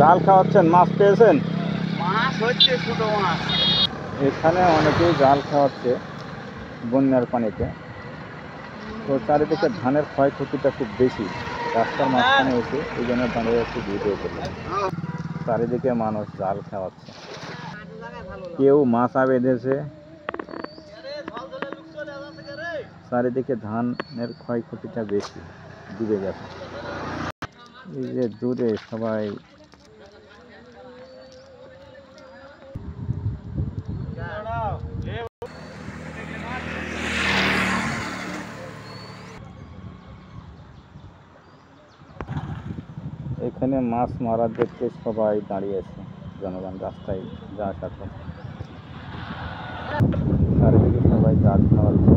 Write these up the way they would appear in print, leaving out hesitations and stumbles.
জাল খাওয়াচ্ছেন, মাছ পেয়েছেন? মাছ হচ্ছে ছোট মাছ। এখানে অনেকেই জাল খাওয়াচ্ছে বন্যার পানিতে। তো চারিদিকে ধানের ক্ষয়ক্ষতিটা খুব বেশি। রাস্তার মাঝখানে এসে এই জন্য দাঁড়িয়ে একটু ভিডিও করলাম। চারিদিকে মানুষ জাল খাওয়াচ্ছে, কেউ মাছা বেঁধেছে। চারিদিকে ধানের ক্ষয়ক্ষতিটা বেশি, ডুবে গেছে। এই যে দূরে সবাই এখানে মাছ মারার দেখতে সবাই দাঁড়িয়েছে, জনগণ রাস্তায় যা আছে চারিদিকে সবাই জাল খাওয়াচ্ছে।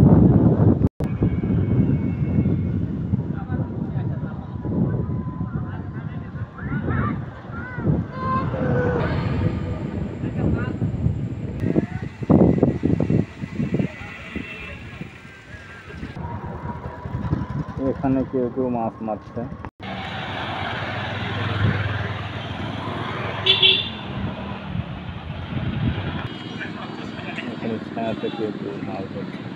এখানে কেউ কেউ মাছ মারছে। এখানে ছায়াতে কেউ কেউ মাছ ধরছে।